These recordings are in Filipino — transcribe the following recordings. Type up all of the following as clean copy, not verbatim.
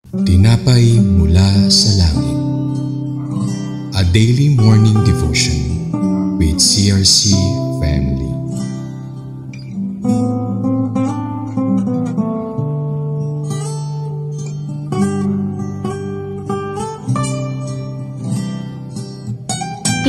Tinapay mula sa langit. A daily morning devotion with CRC family.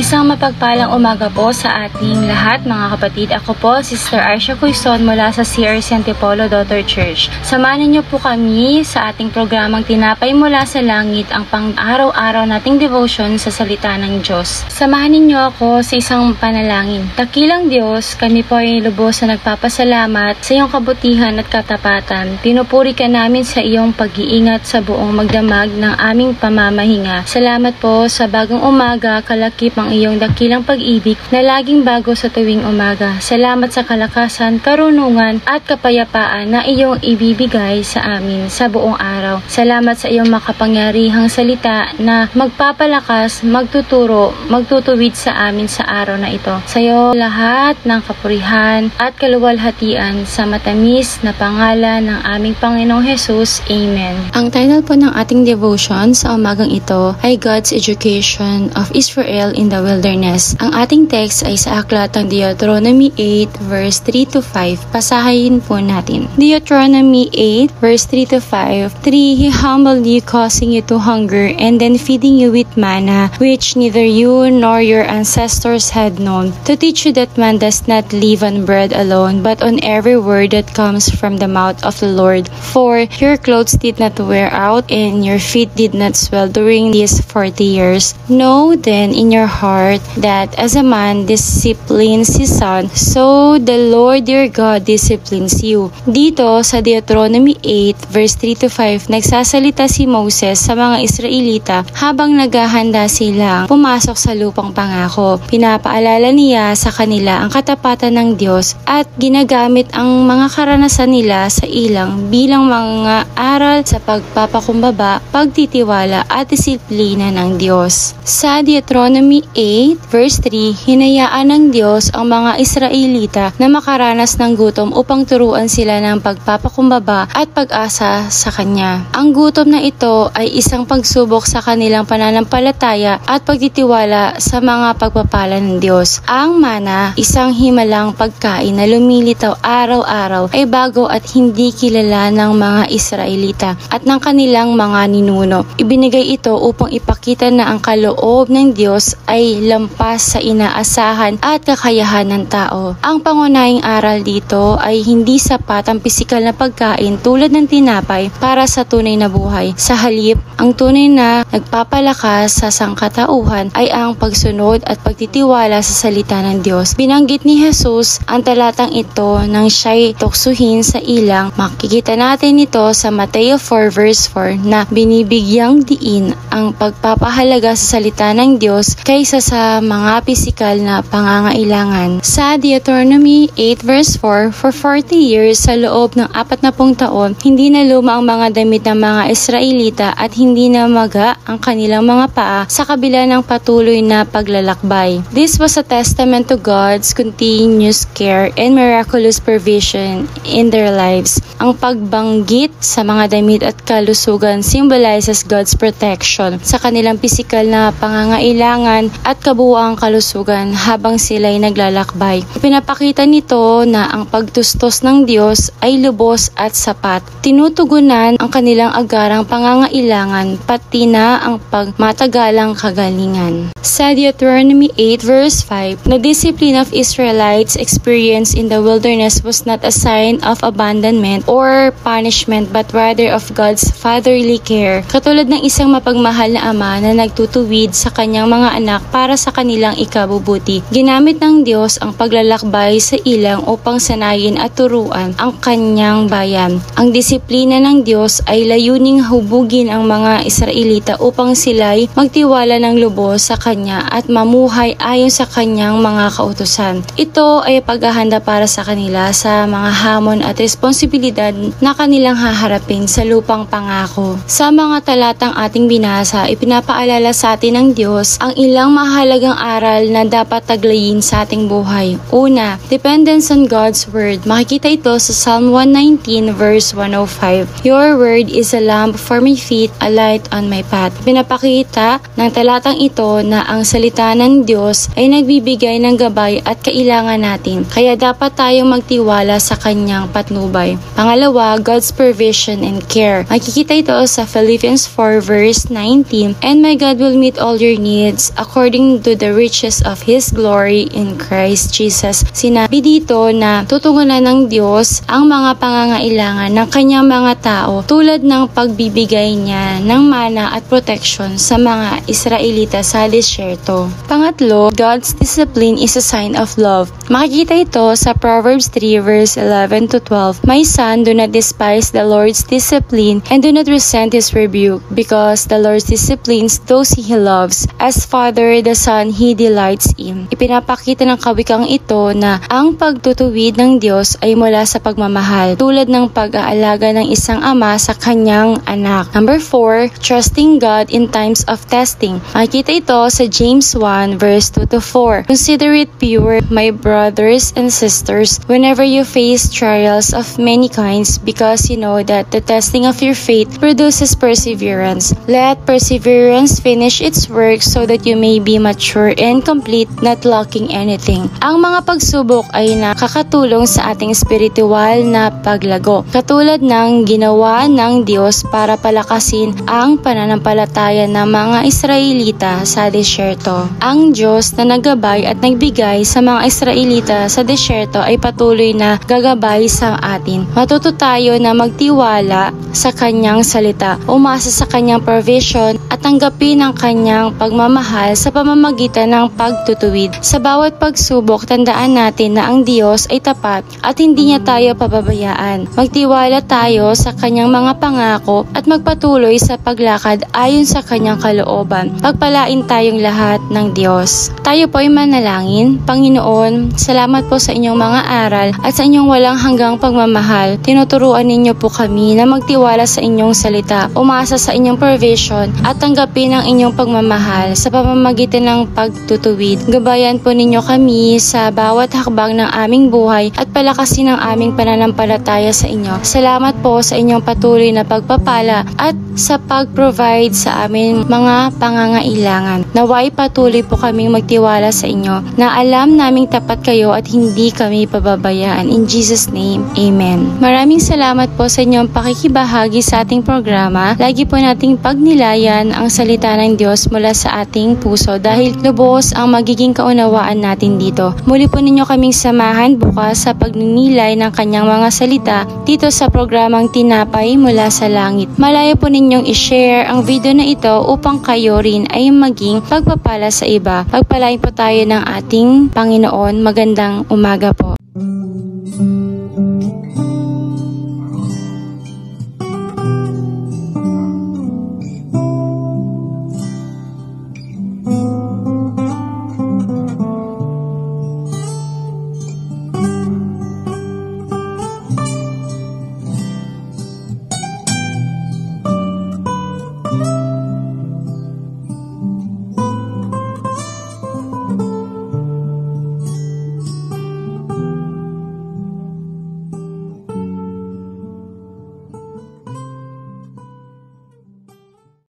Isang mapagpalang umaga po sa ating lahat mga kapatid. Ako po, Sister Arsha Cuison mula sa CRC Antipolo Daughter Church. Samahan niyo po kami sa ating programang Tinapay Mula sa Langit, ang pang-araw-araw nating devotion sa salita ng Diyos. Samahan niyo ako sa isang panalangin. Dakilang Diyos, kami po ay lubos na nagpapasalamat sa iyong kabutihan at katapatan. Pinupuri ka namin sa iyong pag-iingat sa buong magdamag ng aming pamamahinga. Salamat po sa bagong umaga, kalakip ang iyong dakilang pag-ibig na laging bago sa tuwing umaga. Salamat sa kalakasan, karunungan at kapayapaan na iyong ibibigay sa amin sa buong araw. Salamat sa iyong makapangyarihang salita na magpapalakas, magtuturo, magtutuwid sa amin sa araw na ito. Sa iyo lahat ng kapurihan at kaluwalhatian sa matamis na pangalan ng aming Panginoong Hesus. Amen. Ang title po ng ating devotion sa umagang ito ay God's Education of Israel in the Wilderness. Ang ating text ay sa aklat ng Deuteronomy 8 verse 3 to 5. Pasahin po natin. Deuteronomy 8 verse 3 to 5. 3. He humbled you, causing you to hunger, and then feeding you with manna, which neither you nor your ancestors had known, to teach you that man does not live on bread alone, but on every word that comes from the mouth of the Lord. 4. Your clothes did not wear out, and your feet did not swell during these 40 years. Know then in your heart that as a man disciplines his son, so the Lord your God disciplines you. Dito sa Deuteronomy 8 verse 3 to 5, nagsasalita si Moses sa mga Israelita habang naghahanda silang pumasok sa lupang pangako. Pinapaalala niya sa kanila ang katapatan ng Diyos at ginagamit ang mga karanasan nila sa ilang bilang mga aral sa pagpapakumbaba, pagtitiwala at disiplina ng Diyos. Sa Deuteronomy 8 verse 3, hinayaan ng Diyos ang mga Israelita na makaranas ng gutom upang turuan sila ng pagpapakumbaba at pag-asa sa Kanya. Ang gutom na ito ay isang pagsubok sa kanilang pananampalataya at pagtitiwala sa mga pagpapala ng Diyos. Ang mana, isang himalang pagkain na lumilitaw araw-araw, ay bago at hindi kilala ng mga Israelita at ng kanilang mga ninuno. Ibinigay ito upang ipakita na ang kaloob ng Diyos ay lampas sa inaasahan at kakayahan ng tao. Ang pangunahing aral dito ay hindi sapat ang pisikal na pagkain tulad ng tinapay para sa tunay na buhay. Sa halip, ang tunay na nagpapalakas sa sangkatauhan ay ang pagsunod at pagtitiwala sa salita ng Diyos. Binanggit ni Jesus ang talatang ito nang siya'y tuksuhin sa ilang. Makikita natin ito sa Mateo 4 verse 4 na binibigyang diin ang pagpapahalaga sa salita ng Diyos kaysa sa mga pisikal na pangangailangan. Sa Deuteronomy 8 verse 4, for 40 years sa loob ng 40 taon, hindi na luma ang mga damit ng mga Israelita at hindi na maga ang kanilang mga paa sa kabila ng patuloy na paglalakbay. This was a testament to God's continuous care and miraculous provision in their lives. Ang pagbanggit sa mga damit at kalusugan symbolizes God's protection sa kanilang pisikal na pangangailangan at kabuuang kalusugan habang sila'y naglalakbay. Pinapakita nito na ang pagtustos ng Diyos ay lubos at sapat. Tinutugunan ang kanilang agarang pangangailangan pati na ang pagmatagalang kagalingan. Sa Deuteronomy 8 verse 5, the discipline of Israelites experienced in the wilderness was not a sign of abandonment or punishment but rather of God's fatherly care. Katulad ng isang mapagmahal na ama na nagtutuwid sa kanyang mga anak para sa kanilang ikabubuti. Ginamit ng Diyos ang paglalakbay sa ilang upang sanayin at turuan ang kanyang bayan. Ang disiplina ng Diyos ay layuning hubugin ang mga Israelita upang sila'y magtiwala ng lubos sa Kanya at mamuhay ayon sa Kanyang mga kautusan. Ito ay paghahanda para sa kanila sa mga hamon at responsibilidad na kanilang haharapin sa lupang pangako. Sa mga talatang ating binasa, ipinapaalala sa atin ng Diyos ang ilang mahalagang aral na dapat taglayin sa ating buhay. Una, dependence on God's Word. Makikita ito sa Psalm 119 verse 105. Your word is a lamp for my feet, a light on my path. Pinapakita ng talatang ito na ang salita ng Diyos ay nagbibigay ng gabay at kailangan natin. Kaya dapat tayong magtiwala sa Kanyang patnubay. Pangalawa, God's provision and care. Makikita ito sa Philippians 4 verse 19. And my God will meet all your needs according to the riches of His glory in Christ Jesus. Sinabi dito na tutugunan ng Diyos ang mga pangangailangan ng Kanyang mga tao tulad ng pagbibigay niya ng mana at protection sa mga Israelita sa disyerto. Pangatlo, God's discipline is a sign of love. Makikita ito sa Proverbs 3 verse 11 to 12. My son, do not despise the Lord's discipline and do not resent His rebuke, because the Lord disciplines those He loves. As Father, the Son He delights in. Ipinapakita ng kawikang ito na ang pagtutuwid ng Diyos ay mula sa pagmamahal, tulad ng pag-aalaga ng isang ama sa kanyang anak. Number 4, trusting God in times of testing. Makikita ito sa James 1 verse 2 to 4. Consider it pure, my brothers and sisters, whenever you face trials of many kinds, because you know that the testing of your faith produces perseverance. Let perseverance finish its work so that you may be mature and complete, not lacking anything. Ang mga pagsubok ay nakakatulong sa ating spiritual na paglago, katulad ng ginawa ng Diyos para palakasin ang pananampalataya ng mga Israelita sa disyerto. Ang Diyos na naggabay at nagbigay sa mga Israelita sa disyerto ay patuloy na gagabay sa atin. Matuto tayo na magtiwala sa Kanyang salita, umasa sa Kanyang provision at tanggapin ang Kanyang pagmamahal sa pamamagitan ng pagtutuwid. Sa bawat pagsubok, tandaan natin na ang Diyos ay tapat at hindi niya tayo pababayaan. Magtiwala tayo sa Kanyang mga pangako at magpatuloy sa paglakad ayon sa Kanyang kalooban. Pagpalain tayong lahat ng Diyos. Tayo po ay manalangin. Panginoon, salamat po sa inyong mga aral at sa inyong walang hanggang pagmamahal. Tinuturuan ninyo po kami na magtiwala sa inyong salita, umasa sa inyong provision at tanggapin ang inyong pagmamahal sa pamamagitan ng pagtutuwid. Gabayan po ninyo kami sa bawat hakbang ng aming buhay at palakasin ang aming pananampalataya sa inyo. Salamat po sa inyong patuloy na pagpapala at sa pag-provide sa amin mga pangangailangan. Naway patuloy po kaming magtiwala sa inyo na alam naming tapat kayo at hindi kami pababayaan. In Jesus' name, Amen. Maraming salamat po sa inyong pakikibahagi sa ating programa. Lagi po nating pagnilayan ang salita ng Diyos mula sa ating puso dahil lubos ang magiging kaunawaan natin dito. Muli po ninyo kaming samahan bukas sa pagninilay ng Kanyang mga salita dito sa programang Tinapay Mula sa Langit. Malaya po ninyong i-share ang video na ito upang kayo rin ay maging pagpapala sa iba. Pagpalain po tayo ng ating Panginoon. Magandang umaga po.